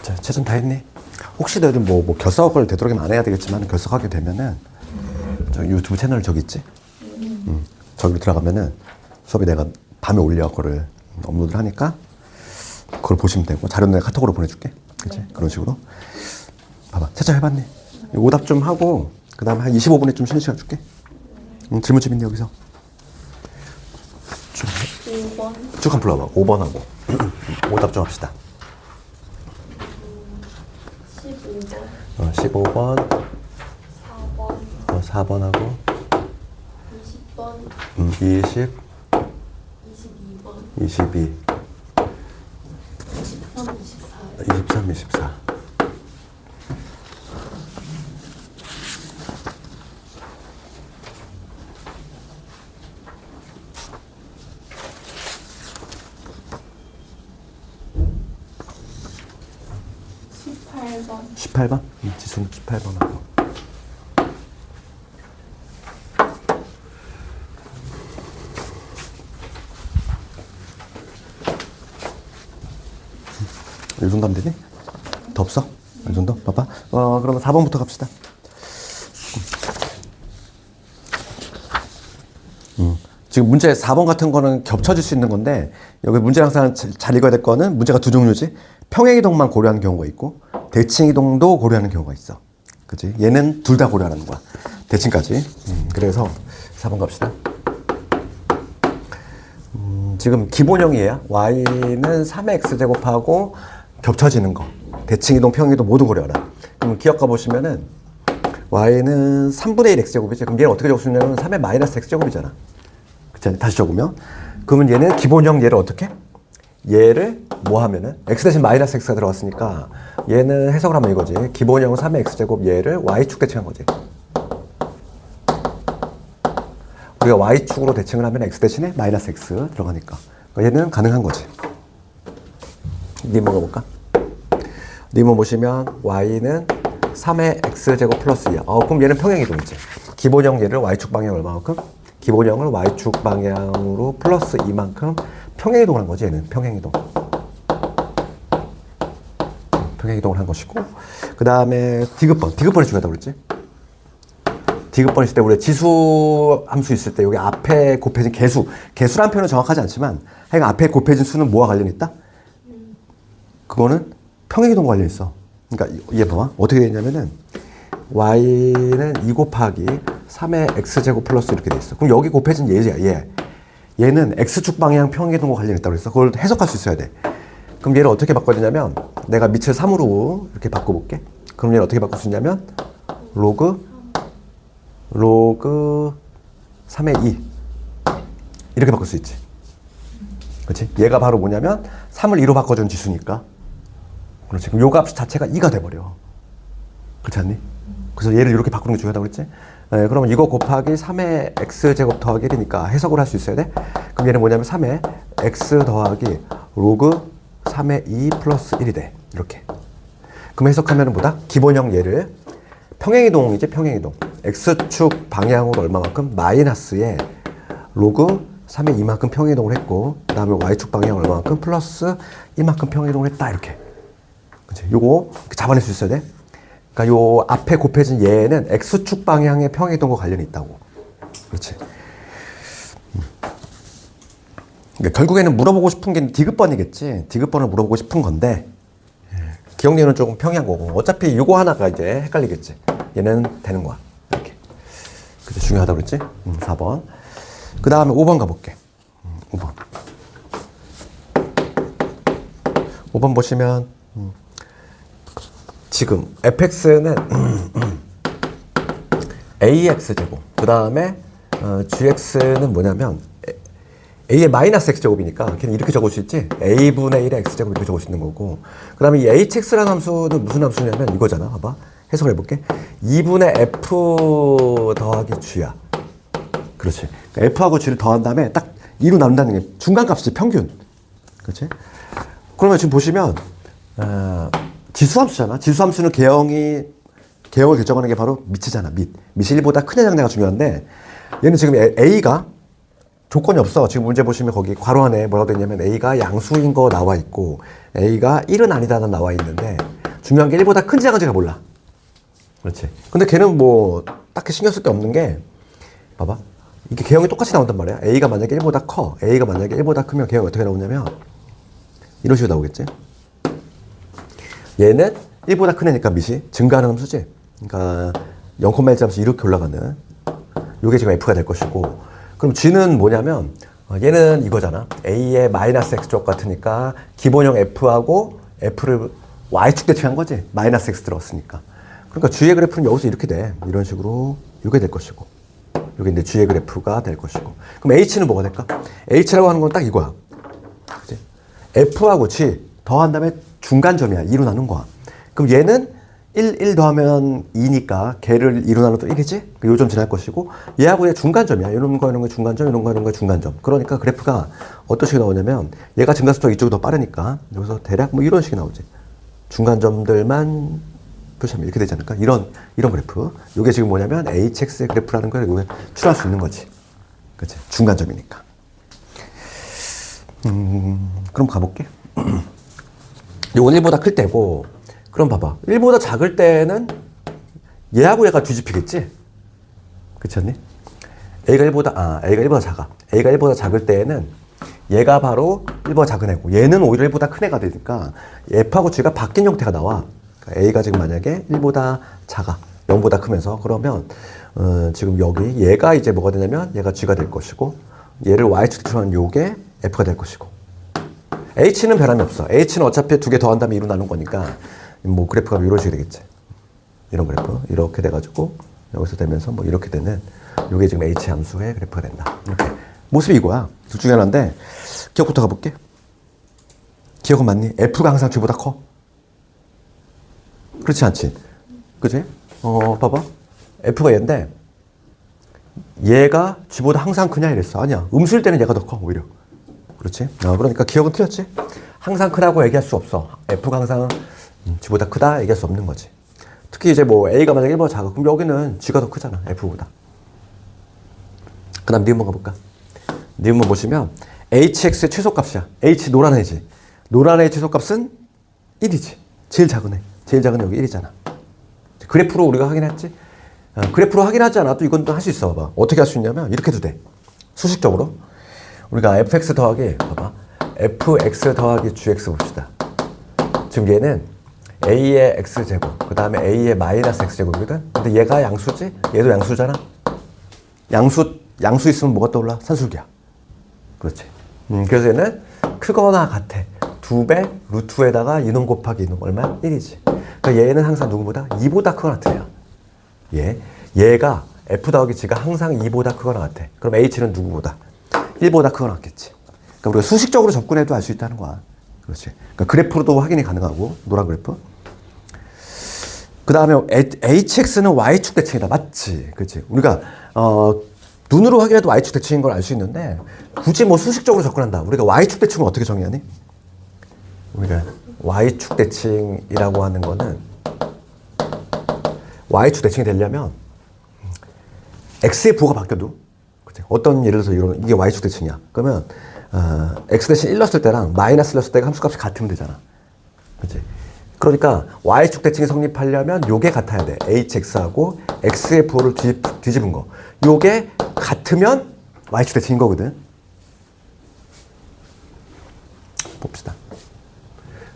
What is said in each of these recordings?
자, 최선 다했니? 혹시 너희들 뭐 결석을 되도록이면 안 해야 되겠지만 결석하게 되면은 저 유튜브 채널 저기 있지? 저기로 들어가면은 수업에 내가 밤에 올려 그거를 업로드를 하니까 그걸 보시면 되고 자료는 내가 카톡으로 보내줄게. 그치? 그런 식으로. 봐봐. 채점 해봤네. 오답 좀 하고 그 다음에 한 25분에 좀 쉬는 시간 줄게. 질문 좀 있니 여기서? 쭉 5번. 쭉 한 불러봐. 5번하고 오답 좀 합시다. 15번. 15번 4번. 4번하고 20번. 20 22번. 22 23, 24. 23, 24 18번. 18번? 지수는 18번하고 이 정도 하면 되니? 더 없어? 이 정도? 봐봐. 그러면 4번부터 갑시다. 지금 문제 4번 같은 거는 겹쳐질 수 있는 건데 여기 문제를 항상 잘 읽어야 될 거는 문제가 두 종류지. 평행이동만 고려하는 경우가 있고 대칭이동도 고려하는 경우가 있어. 그치? 얘는 둘 다 고려하는 거야. 대칭까지. 그래서 4번 갑시다. 지금 기본형이에요. y는 3의 x제곱하고 겹쳐지는 거. 대칭이동, 평행이동 모두 고려하라. 그럼 기억가 보시면은 y는 3분의 1 x제곱이지. 그럼 얘는 어떻게 적을 수 있냐면 3의 마이너스 x제곱이잖아. 그치? 다시 적으면. 그러면 얘는 기본형 얘를 어떻게? 얘를 뭐 하면은 x 대신 마이너스 x가 들어갔으니까 얘는 해석을 하면 이거지. 기본형은 3의 x제곱 얘를 y축 대칭한 거지. 우리가 y축으로 대칭을 하면 x 대신에 마이너스 x 들어가니까 얘는 가능한 거지. 니모 가볼까? 니모 보시면 y는 3의 x제곱 플러스 2야. 그럼 얘는 평행이동이지. 기본형 얘를 y축 방향 얼마만큼? 기본형을 y축 방향으로 플러스 2만큼 평행이동을 한 거지. 얘는 평행이동. 평행이동을 한 것이고 그 다음에 디귿번. 디귿번이 중요하다고 그랬지? 디귿번 있을 때 우리 지수 함수 있을 때 여기 앞에 곱해진 개수란 표현은 정확하지 않지만 하여간 앞에 곱해진 수는 뭐와 관련이 있다? 그거는 평행이동과 관련이 있어. 그러니까 얘 봐봐. 어떻게 되냐면은 y는 2 곱하기 3의 x제곱 플러스 이렇게 돼 있어. 그럼 여기 곱해진 얘야. 얘는 x축 방향 평행이동과 관련이 있다고 그랬어. 그걸 해석할 수 있어야 돼. 그럼 얘를 어떻게 바꿔야 되냐면 내가 밑을 3으로 이렇게 바꿔볼게. 그럼 얘를 어떻게 바꿀 수 있냐면 로그 3의 2 이렇게 바꿀 수 있지. 그렇지? 얘가 바로 뭐냐면 3을 2로 바꿔준 지수니까. 그렇지? 그럼 요 값 자체가 2가 돼버려. 그렇지 않니? 그래서 얘를 이렇게 바꾸는 게 중요하다고 그랬지? 네, 그러면 이거 곱하기 3의 x제곱 더하기 1이니까 해석을 할 수 있어야 돼. 그럼 얘는 뭐냐면 3의 x 더하기 로그 3의 2 플러스 1이 돼. 이렇게. 그럼 해석하면 뭐다? 기본형 얘를 평행이동이지, 평행이동. x축 방향으로 얼마만큼? 마이너스에 로그 3의 2만큼 평행이동을 했고 그 다음에 y축 방향 얼마만큼? 플러스 2만큼 평행이동을 했다. 이렇게. 그치? 요거 잡아낼 수 있어야 돼. 그러니까 요 앞에 곱해진 얘는 x축 방향의 평행이동과 관련이 있다고. 그렇지. 그러니까 결국에는 물어보고 싶은 게 디귿번이겠지. 디귿번을 물어보고 싶은 건데 기억력은 조금 평이한 거고 어차피 요거 하나가 이제 헷갈리겠지. 얘는 되는 거야. 이렇게. 그게 중요하다고 그랬지? 4번. 그 다음에 5번 가볼게. 5번. 5번 보시면 지금 fx는 ax제곱 그 다음에 gx는 뭐냐면 a의 마이너스 x제곱이니까 걔는 이렇게 적을 수 있지. a분의 1의 x제곱 이렇게 적을 수 있는 거고 그 다음에 이 hx라는 함수는 무슨 함수냐면 이거잖아. 봐봐. 해석을 해볼게. 2분의 f 더하기 g야. 그렇지. 그러니까 f하고 g를 더한 다음에 딱 2로 나눈다는 게 중간값이지. 평균. 그렇지. 그러면 지금 보시면 지수함수잖아. 지수함수는 개형을 결정하는 게 바로 밑이잖아. 밑이 1보다 크냐 작냐가 중요한데 얘는 지금 a가 조건이 없어. 지금 문제 보시면 거기 괄호 안에 뭐라고 되어 있냐면 A가 양수인 거 나와 있고 A가 1은 아니다는 나와 있는데 중요한 게 1보다 큰지 작은지가 몰라. 그렇지. 근데 걔는 뭐 딱히 신경 쓸 게 없는 게 봐봐. 이게 개형이 똑같이 나온단 말이야. A가 만약에 1보다 커. A가 만약에 1보다 크면 개형이 어떻게 나오냐면 이런 식으로 나오겠지. 얘는 1보다 큰 애니까 밑이 증가하는 함수지. 그러니까 0,1 함수 이렇게 올라가는 요게 지금 F가 될 것이고 그럼 G는 뭐냐면 얘는 이거잖아. A의 마이너스 X쪽 같으니까 기본형 F하고 F를 Y축 대칭한 거지. 마이너스 X 들어갔으니까. 그러니까 G의 그래프는 여기서 이렇게 돼. 이런 식으로 요게 될 것이고 요게 이제 G의 그래프가 될 것이고 그럼 H는 뭐가 될까? H라고 하는 건 딱 이거야. 그치? F하고 G 더한 다음에 중간점이야. 2로 나눈 거야. 그럼 얘는 1 더하면 2니까 걔를 2로 나눠도 1이지? 요점 지날 것이고 얘하고 얘 중간점이야. 이런 거 이런 거 중간점 이런 거 이런 거 중간점. 그러니까 그래프가 어떤 식이 나오냐면 얘가 증가속도가 이쪽이 더 빠르니까 여기서 대략 뭐 이런 식이 나오지. 중간점들만 표시하면 이렇게 되지 않을까? 이런 그래프. 이게 지금 뭐냐면 HX의 그래프라는 걸 여기 추론할 수 있는 거지. 그치? 중간점이니까. 그럼 가볼게. 요건 1보다 클 때고 그럼 봐봐. 1보다 작을 때는 얘하고 얘가 뒤집히겠지? 그렇지 않니? A가 1보다 작아. A가 1보다 작을 때에는 얘가 바로 1보다 작은 애고 얘는 오히려 1보다 큰 애가 되니까 F하고 G가 바뀐 형태가 나와. 그러니까 A가 지금 만약에 1보다 작아. 0보다 크면서 그러면 지금 여기 얘가 이제 뭐가 되냐면 얘가 G가 될 것이고 얘를 Y축 대칭한 요게 F가 될 것이고 H는 변함이 없어. H는 어차피 두 개 더한 다음에 2로 나눈 거니까 뭐 그래프가 이런 식이 되겠지. 이런 그래프 이렇게 돼가지고 여기서 되면서 뭐 이렇게 되는 이게 지금 H 함수의 그래프가 된다. 이렇게 모습이 이거야. 둘 중에 하나인데 기억부터 가볼게. 기억은 맞니? F가 항상 G보다 커? 그렇지 않지? 그지? 봐봐. F가 얘인데 얘가 G보다 항상 크냐 이랬어. 아니야. 음수일 때는 얘가 더 커 오히려. 그렇지? 그러니까 기억은 틀렸지? 항상 크다고 얘기할 수 없어. F가 항상 G보다 크다 얘기할 수 없는 거지. 특히 이제 뭐 A가 만약에 1보다 작아. 그럼 여기는 G가 더 크잖아. F보다. 그 다음 니은번 가볼까? 니은번 보시면 HX의 최소값이야. H 노란 애지. 노란 애의 최소값은 1이지. 제일 작은 애. 제일 작은 애 여기 1이잖아. 그래프로 우리가 확인했지? 그래프로 확인하지 않아도 이건 또 할 수 있어. 봐봐. 어떻게 할 수 있냐면 이렇게 해도 돼. 수식적으로. 우리가 fx 더하기 봐봐. fx 더하기 gx 봅시다. 지금 얘는 a의 x제곱 그 다음에 a의 마이너스 x제곱이거든. 근데 얘가 양수지? 얘도 양수잖아. 양수 있으면 뭐가 떠올라? 산술기야. 그렇지. 그래서 얘는 크거나 같아. 2배 루트에다가 이놈 곱하기 이놈 얼마야? 1이지. 그러니까 얘는 항상 누구보다? 2보다 크거나 같아요. 얘가 f 더하기 g가 항상 2보다 크거나 같아. 그럼 h는 누구보다? 1보다 크거나 같겠지. 그러니까 우리가 수식적으로 접근해도 알 수 있다는 거야. 그렇지. 그러니까 그래프로도 확인이 가능하고 노란 그래프. 그 다음에 hx는 y축 대칭이다. 맞지? 그렇지. 우리가 눈으로 확인해도 y축 대칭인 걸 알 수 있는데 굳이 뭐 수식적으로 접근한다. 우리가 y축 대칭은 어떻게 정의하니? 우리가 y축 대칭이라고 하는 거는 y축 대칭이 되려면 x의 부호가 바뀌어도 그치? 어떤 예를 들어서 이런 이게 y축 대칭이야. 그러면 x 대신 1 넣었을 때랑 마이너스 넣었을 때가 함수값이 같으면 되잖아. 그치? 그러니까 y축 대칭이 성립하려면 요게 같아야 돼. hx하고 x의 부호를 뒤집은 거. 요게 같으면 y축 대칭인 거거든. 봅시다.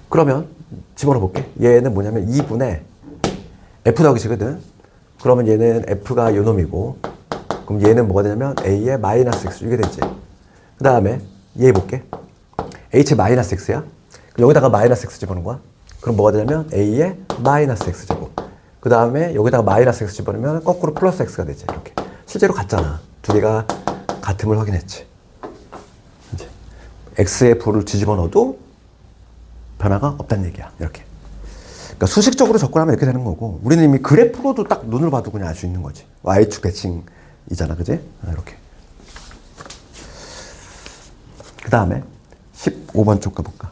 그러면 집어넣어 볼게. 얘는 뭐냐면 2분의 f 더하기 g거든. 그러면 얘는 f가 요 놈이고 그럼 얘는 뭐가 되냐면 a의 마이너스 x 이게 되지. 그 다음에 얘 볼게. h의 마이너스 x야. 그럼 여기다가 마이너스 x 집어넣은 거야. 그럼 뭐가 되냐면 a의 마이너스 x 제곱. 그 다음에 여기다가 마이너스 x 집어넣으면 거꾸로 플러스 x가 되지. 이렇게. 실제로 같잖아. 두 개가 같음을 확인했지. 이제 x의 부를 뒤집어 넣어도 변화가 없다는 얘기야. 이렇게. 그러니까 수식적으로 접근하면 이렇게 되는 거고 우리는 이미 그래프로도 딱 눈을 봐도 그냥 알 수 있는 거지. y축 대칭이잖아. 그지? 이렇게. 그 다음에 15번 쪽 가볼까?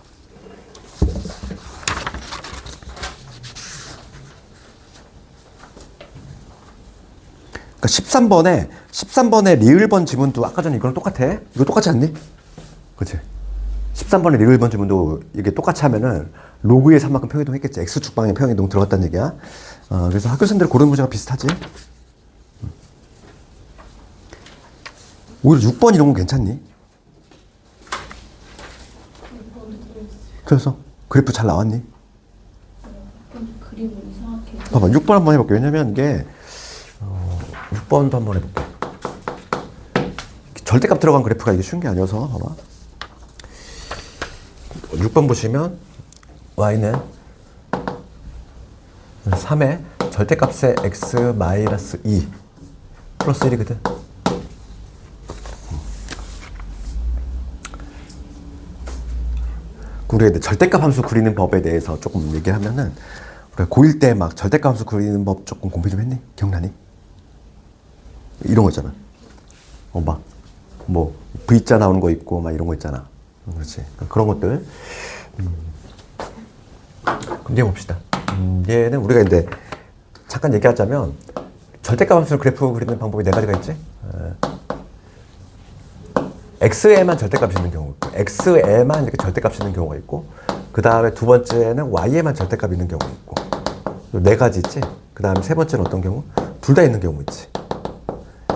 그러니까 13번에 리을번 지문도 아까 전에 이거랑 똑같아. 이거 똑같지 않니? 그치? 13번에 리을번 지문도 이게 똑같이 하면은 로그의 3만큼 평이동 했겠지. X축 방에 평이동 들어갔다는 얘기야. 그래서 학교생들이 고르는 문제가 비슷하지. 오히려 6번 이런 건 괜찮니? 그래서 그래프 잘 나왔니? 그림을 이상하게. 봐봐, 6번 한번 해볼게. 왜냐면 이게 6번도 한번 해볼게. 절대값 들어간 그래프가 이게 쉬운 게 아니어서 봐봐. 6번 보시면 y는 3의 절대값의 x 마이너스 2 플러스 1이거든. 우리가 절대값 함수 그리는 법에 대해서 조금 얘기를 하면은 우리가 고1 때 막 절대값 함수 그리는 법 조금 공부 좀 했니? 기억나니? 이런 거 있잖아. 막 뭐 V자 나오는 거 있고 막 이런 거 있잖아. 그렇지. 그런 것들. 그럼 얘 봅시다. 얘는 우리가 이제 잠깐 얘기하자면 절대값 함수를 그래프 그리는 방법이 4가지가 있지. x에만 절대값이 있는 경우 있고, x에만 이렇게 절대값이 있는 경우가 있고, 그 다음에 두 번째는 y에만 절대값이 있는 경우 있고, 4가지 있지. 그 다음에 세 번째는 어떤 경우? 둘 다 있는 경우 있지.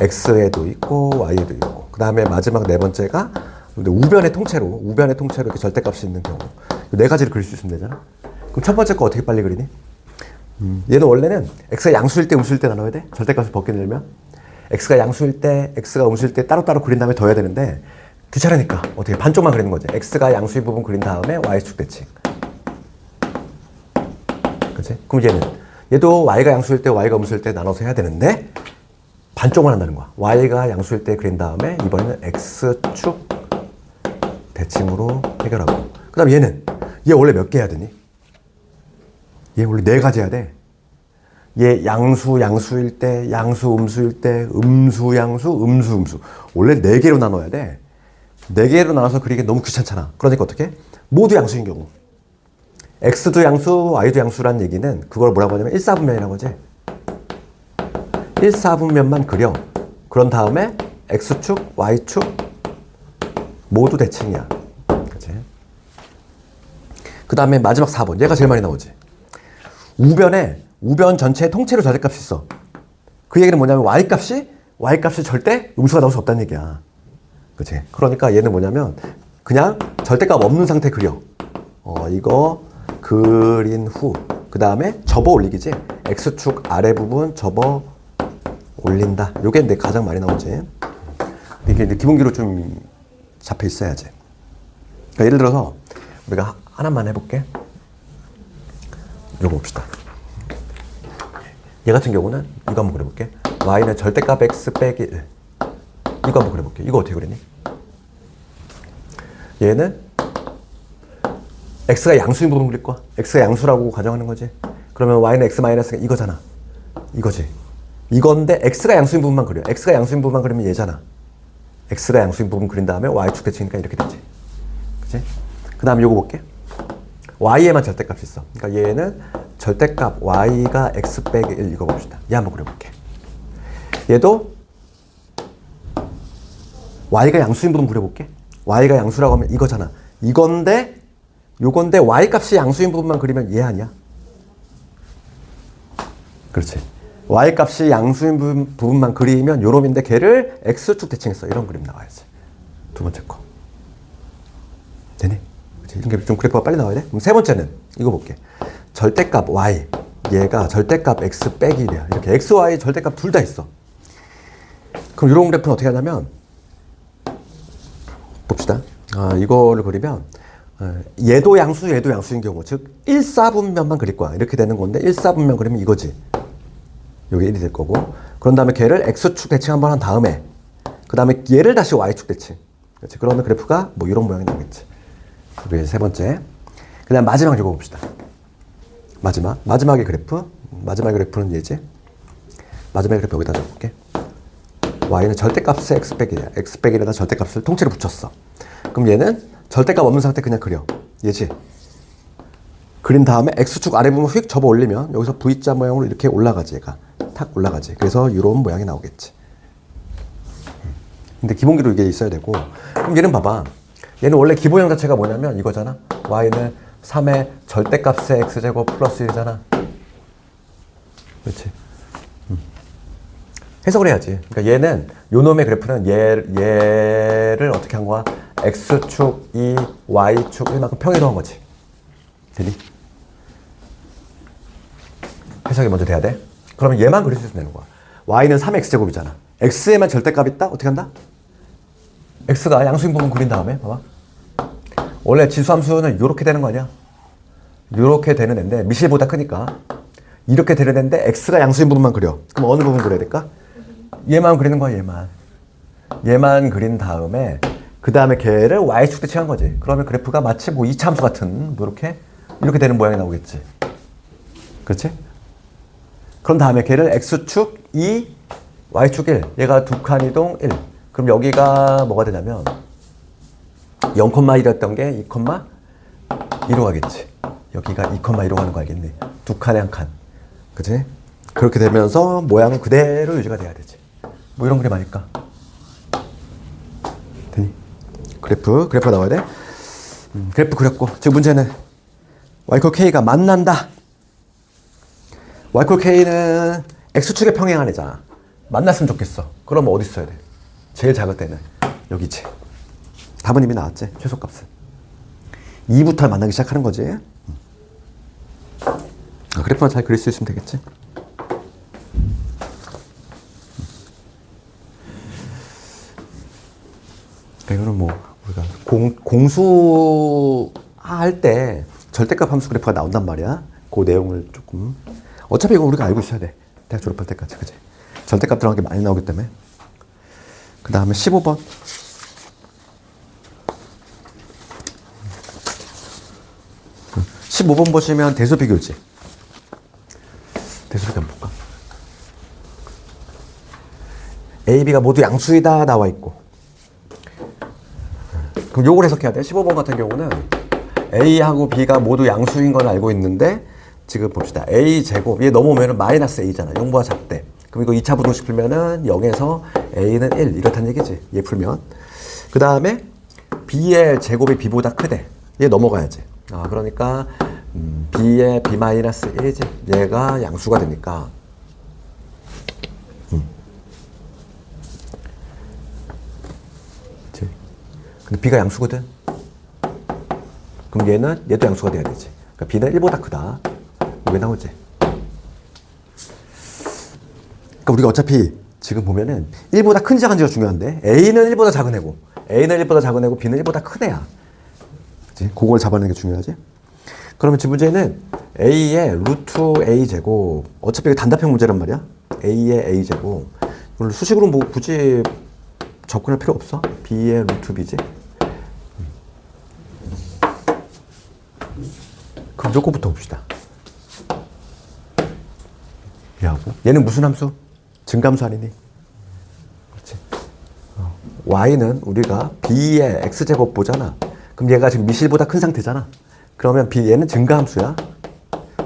x에도 있고 y에도 있고, 그 다음에 마지막 네 번째가 우변의 통째로 이렇게 절대값이 있는 경우. 4가지를 그릴 수 있으면 되잖아. 그럼 첫 번째 거 어떻게 빨리 그리니? 얘는 원래는 x가 양수일 때 음수일 때 나눠야 돼. 절대값을 벗겨내려면 x가 양수일 때, x가 음수일 때 따로따로 그린 다음에 더해야 되는데 귀찮으니까 어떻게 반쪽만 그리는 거지. x가 양수인 부분 그린 다음에 y축 대칭. 그치? 그럼 얘도 y가 양수일 때, y가 음수일 때 나눠서 해야 되는데 반쪽만 한다는 거야. y가 양수일 때 그린 다음에 이번에는 x축 대칭으로 해결하고. 그 다음 얘 원래 몇 개 해야 되니? 얘 원래 4가지 해야 돼. 얘 양수일 때, 음수일 때, 음수. 원래 4개로 나눠야 돼. 4개로 나눠서 그리기 너무 귀찮잖아. 그러니까 어떻게? 모두 양수인 경우. x도 양수, y도 양수라는 얘기는 그걸 뭐라고 하냐면 1사분면이라고 하지. 1사분면만 그려. 그런 다음에 x축, y축 모두 대칭이야. 그치? 그 다음에 마지막 4번. 얘가 제일 많이 나오지. 우변 전체에 통째로 절대값이 있어. 그 얘기는 뭐냐면 y값이 절대 음수가 나올 수 없다는 얘기야. 그치? 그러니까 얘는 뭐냐면 그냥 절대값 없는 상태 그려. 이거 그린 후 그 다음에 접어 올리기지. x축 아래 부분 접어 올린다. 요게 근데 가장 많이 나오지. 이게 이제 기본기로 좀 잡혀 있어야지. 그러니까 예를 들어서 우리가 하나만 해볼게. 이거 봅시다. 얘 같은 경우는 이거 한번 그려볼게. y는 절대값 x 빼기 1. 이거 한번 그려볼게. 이거 어떻게 그리니? 얘는 x가 양수인 부분 그릴 거야. x가 양수라고 가정하는 거지. 그러면 y는 x 마이너스가 이거잖아. 이거지. 이건데 x가 양수인 부분만 그려. x가 양수인 부분만 그리면 얘잖아. x가 양수인 부분 그린 다음에 y축 대칭이니까 이렇게 되지. 그치? 그 다음에 요거 볼게. y에만 절대값이 있어. 그러니까 얘는 절대값 y가 x 빼기 1 이거 봅시다. 얘 한번 그려볼게. 얘도 y가 양수인 부분 그려볼게. y가 양수라고 하면 이거잖아. 요건데 y 값이 양수인 부분만 그리면 얘 아니야? 그렇지. y 값이 양수인 부분만 그리면 요 놈인데 걔를 x축 대칭했어. 이런 그림 나와야지. 두 번째 거. 되네? 그치? 이런 게 좀 그래프가 빨리 나와야 돼? 그럼 세 번째는 이거 볼게. 절대값 y. 얘가 절대값 x 빼기 1이야. 이렇게 x, y 절대값 둘 다 있어. 그럼 이런 그래프는 어떻게 하냐면 봅시다. 이거를 그리면 얘도 양수인 경우 즉 1사분면만 그릴 거야. 이렇게 되는 건데 1사분면 그리면 이거지. 여기 1이 될 거고 그런 다음에 걔를 x축 대칭 한번 한 다음에 그 다음에 얘를 다시 y축 대칭. 그렇지. 그러면 그래프가 뭐 이런 모양이 나오겠지. 그리고 세 번째. 그 다음 마지막 이거 봅시다. 마지막의 그래프는 얘지. 마지막의 그래프 여기다 적어볼게. y는 절대값의 x 빼기 1이야. x 빼기 1에다 절대값을 통째로 붙였어. 그럼 얘는 절대값 없는 상태 그냥 그려. 얘지. 그린 다음에 x축 아래 부분 휙 접어 올리면 여기서 V자 모양으로 이렇게 올라가지 얘가. 탁 올라가지. 그래서 이런 모양이 나오겠지. 근데 기본기로 이게 있어야 되고. 그럼 얘는 봐봐. 얘는 원래 기본형 자체가 뭐냐면 이거잖아. y는 3의 절대값의 x제곱 플러스 1이잖아. 그렇지. 해석을 해야지. 그러니까 얘는 요 놈의 그래프는 얘를 어떻게 한 거야? x축 2, y축 1만큼 평이동한 거지. 되니? 해석이 먼저 돼야 돼. 그러면 얘만 그릴 수 있으면 되는 거야. y는 3x제곱이잖아. x에만 절대값 있다? 어떻게 한다? x가 양수인 부분 그린 다음에 봐봐. 원래 지수함수는 이렇게 되는 거 아니야? 이렇게 되는 애인데 미실보다 크니까 이렇게 되는 애인데 x가 양수인 부분만 그려. 그럼 어느 부분 그려야 될까? 얘만 그리는 거야. 얘만 그린 다음에 그 다음에 걔를 y축 대칭한 거지. 그러면 그래프가 마치 뭐 이차함수 같은 뭐 이렇게 되는 모양이 나오겠지. 그렇지? 그런 다음에 걔를 x축 2, y축 1. 얘가 두 칸 이동 1. 그럼 여기가 뭐가 되냐면 0,1이었던 게 2,2로 가겠지. 여기가 2,2로 가는 거 알겠니? 두 칸에 한 칸. 그치? 그렇게 되면서 모양은 그대로 유지가 돼야 되지. 뭐 이런 그림 아닐까? 되니? 그래프가 나와야 돼? 그래프 그렸고. 지금 문제는 y = k가 만난다. y = k는 x축에 평행한 애잖아. 만났으면 좋겠어. 그러면 어디 써야 돼? 제일 작을 때는 여기지. 답은 이미 나왔지. 최소값은 2부터 만나기 시작하는 거지. 그래프만 잘 그릴 수 있으면 되겠지. 이거는 뭐 우리가 공수할 때 절대값 함수 그래프가 나온단 말이야. 그 내용을 조금 어차피 이거 우리가 알고 있어야 돼. 대학 졸업할 때까지. 그치? 절대값 들어간 게 많이 나오기 때문에. 그 다음에 15번. 그 15번 보시면 대수 비교지. 대수 비교 한번 볼까? A, B가 모두 양수이다 나와 있고. 그럼 요걸 해석해야 돼. 15번 같은 경우는 A하고 B가 모두 양수인 건 알고 있는데 지금 봅시다. A 제곱 얘 넘어오면은 마이너스 A잖아. 0보다 작대. 그럼 이거 2차 부등식 풀면은 0에서 A는 1 이렇다는 얘기지. 얘 풀면. 그 다음에 B의 제곱이 B보다 크대. 얘 넘어가야지. 그러니까 B의 B-1이지. 얘가 양수가 되니까 근데 B가 양수거든. 그럼 얘도 양수가 돼야 되지. 그러니까 B는 1보다 크다. 왜 나오지? 그러니까 우리가 어차피 지금 보면은 1보다 큰지 작은지가 중요한데 A는 1보다 작은 애고 B는 1보다 큰 애야. 그치? 그걸 잡아내는 게 중요하지. 그러면 지금 문제는 A의 루트 A 제곱. 어차피 이게 단답형 문제란 말이야. A의 A 제곱. 이걸 수식으로 뭐 굳이 접근할 필요 없어. B의 루트 B지. 그럼 요거부터 봅시다. 얘하고 얘는 무슨 함수? 증감수 아니니? 그렇지. Y는 우리가 B의 X제곱 보잖아. 그럼 얘가 지금 미실보다 큰 상태잖아. 그러면 얘는 증가함수야.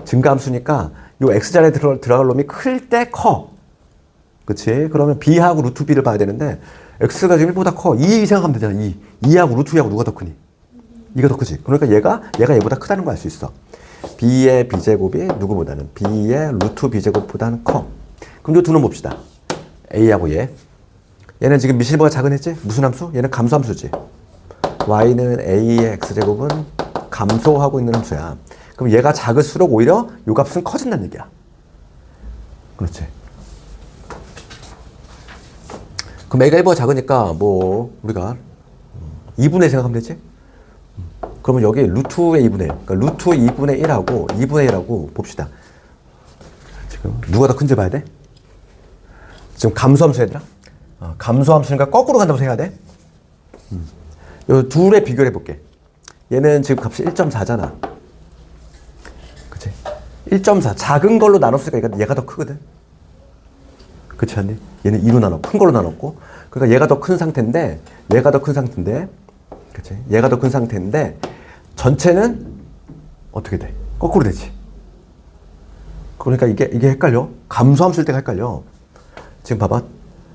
증가함수니까 요 X자리에 들어갈 놈이 클 때 커. 그치? 그러면 B하고 루트 B를 봐야 되는데 X가 지금 1보다 커. 2 생각하면 되잖아. 2하고 루트 2하고 누가 더 크니? 2가 더 크지. 그러니까 얘가 얘보다 크다는 걸 알 수 있어. B의 B제곱이 누구보다는 B의 루트 B제곱보다는 커. 그럼 이 두 놈 봅시다. A하고 얘는 지금 미실보다 작은 애지? 무슨 함수? 얘는 감소함수지. Y는 A의 X제곱은 감소하고 있는 함수야. 그럼 얘가 작을수록 오히려 요 값은 커진다는 얘기야. 그렇지. 그럼 A가 1보다 작으니까 뭐 우리가 2분의 1 생각하면 되지? 그러면 여기 루트의 2분의 1. 그러니까 루트 2분의 1하고 2분의 1하고 봅시다. 지금 누가 더 큰지 봐야 돼? 지금 감소함수 얘들아? 감소함수니까 거꾸로 간다고 생각해야 돼? 요 둘의 비교를 해볼게. 얘는 지금 값이 1.4잖아. 그치? 1.4. 작은 걸로 나눴으니까 얘가 더 크거든? 그렇지 않니? 얘는 2로 나눴고, 큰 걸로 나눴고. 그러니까 얘가 더 큰 상태인데, 그치? 얘가 더 큰 상태인데, 전체는 어떻게 돼? 거꾸로 되지. 그러니까 이게 헷갈려. 감소함수일 때가 헷갈려. 지금 봐봐.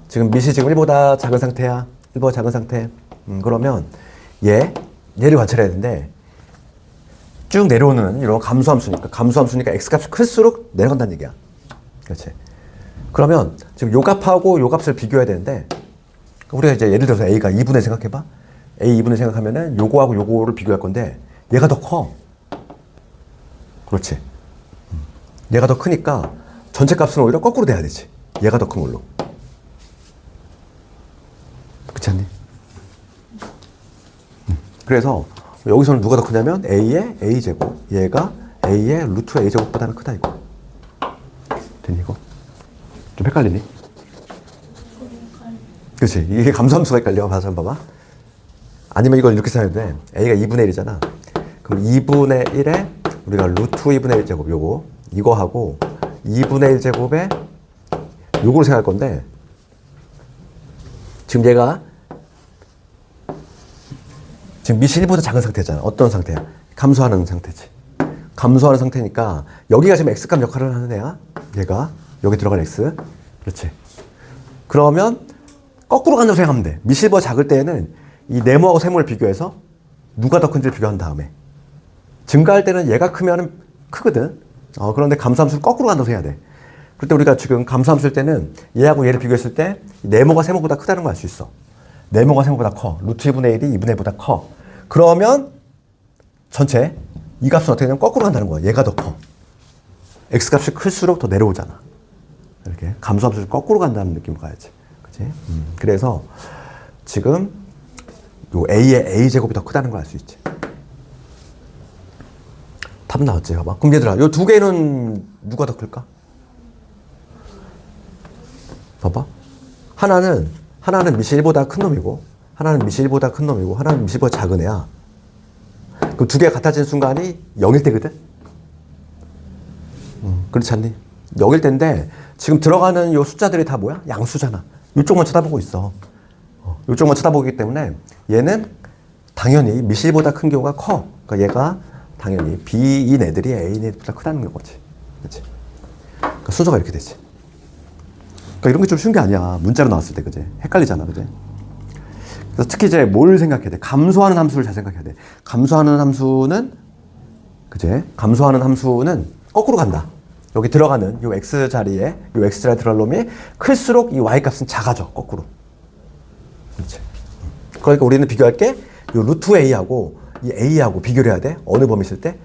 지금 밑이 지금 1보다 작은 상태야. 1보다 작은 상태. 그러면 얘를 관찰해야 되는데 쭉 내려오는 이런 감소함수니까 x값이 클수록 내려간다는 얘기야. 그렇지. 그러면 지금 요 값하고 요 값을 비교해야 되는데 우리가 이제 예를 들어서 a가 2분의 생각해봐. a 2분의 생각하면은 요거하고 요거를 비교할 건데 얘가 더 커. 그렇지. 얘가 더 크니까 전체 값은 오히려 거꾸로 돼야 되지. 얘가 더 큰 걸로. 그렇지 않니? 그래서 여기서는 누가 더 크냐면 a의 a제곱, 얘가 a의 루트 a제곱보다는 크다 이거. 됐니 이거? 좀 헷갈리니? 그렇지. 이게 감소함수가 헷갈려. 봐서 한번 봐봐. 아니면 이걸 이렇게 생각해도 돼. a가 2분의 1이잖아. 그럼 2분의 1에 우리가 루트 2분의 1제곱 요거 이거 하고 2분의 1제곱에 요걸 생각할 건데 지금 얘가 지금 밑이 1보다 작은 상태잖아. 어떤 상태야? 감소하는 상태지. 감소하는 상태니까 여기가 지금 x값 역할을 하는 애야. 얘가 여기 들어간 x. 그렇지. 그러면 거꾸로 간다고 생각하면 돼. 밑이 1보다 작을 때에는 이 네모하고 세모를 비교해서 누가 더 큰지를 비교한 다음에 증가할 때는 얘가 크면 크거든. 그런데 감소함수를 거꾸로 간다고 해야 돼. 그때 우리가 지금 감소함수일 때는 얘하고 얘를 비교했을 때 네모가 세모보다 크다는 걸 알 수 있어. 네모가 세모보다 커. 루트 2분의 1이 2분의 1보다 커. 그러면 전체 이 값은 어떻게 되냐면 거꾸로 간다는 거야. 얘가 더 커. x값이 클수록 더 내려오잖아. 이렇게 감소함수를 거꾸로 간다는 느낌으로 가야지. 그치? 그래서 지금 요 a의 a제곱이 더 크다는 걸 알 수 있지. 답 나왔지, 봐봐. 그럼 얘들아, 요 두 개는 누가 더 클까? 봐봐. 하나는 밑이 1보다 큰 놈이고, 하나는 밑이 1보다 큰 놈이고, 하나는 밑이 1보다 작은 애야. 그럼 두 개가 같아지는 순간이 0일 때거든? 그렇지 않니? 0일 때인데, 지금 들어가는 요 숫자들이 다 뭐야? 양수잖아. 이쪽만 쳐다보고 있어. 이쪽만 쳐다보기 때문에 얘는 당연히 밑이 1보다 큰 경우가 커. 그러니까 얘가 당연히 B인 애들이 A인 애들보다 크다는 거지. 그치? 그러니까 순서가 이렇게 되지. 그러니까 이런 게 좀 쉬운 게 아니야. 문자로 나왔을 때, 그지? 헷갈리잖아, 그지? 그래서 특히 이제 뭘 생각해야 돼? 감소하는 함수를 잘 생각해야 돼. 감소하는 함수는, 그지? 감소하는 함수는 거꾸로 간다. 여기 들어가는 요 x 자리에, 요 x 자리에 들어갈 놈이 클수록 이 y 값은 작아져, 거꾸로. 그렇지? 그러니까 우리는 비교할 게 요 루트 a하고 이 a하고 비교를 해야 돼. 어느 범위 있을 때?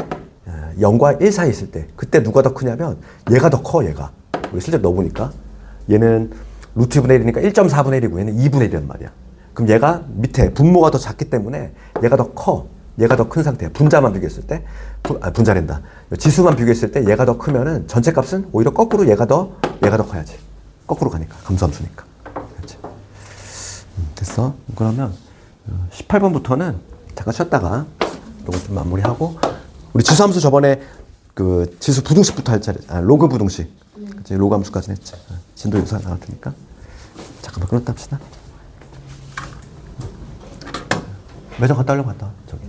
0과 1 사이 있을 때. 그때 누가 더 크냐면 얘가 더 커, 얘가. 우리 실제로 넣어보니까 얘는 루트 2분의 1이니까 1.4분의 1이고 얘는 2분의 1이란 말이야. 그럼 얘가 밑에 분모가 더 작기 때문에 얘가 더 커. 얘가 더 큰 상태야. 분자만 비교했을 때. 분자랜다. 지수만 비교했을 때 얘가 더 크면은 전체 값은 오히려 거꾸로 얘가 더 커야지. 거꾸로 가니까. 감소함수니까. 그렇지. 됐어. 그러면 18번부터는 잠깐 쉬었다가 이거 좀 마무리하고 우리 지수함수 저번에 그 지수 부등식부터 할 차례. 로그 부등식. 그치? 로그 함수까지는 했지. 진도 유사 나왔으니까 잠깐만 끊었다 합시다. 매점 갔다 오려고 갔다 와. 저기.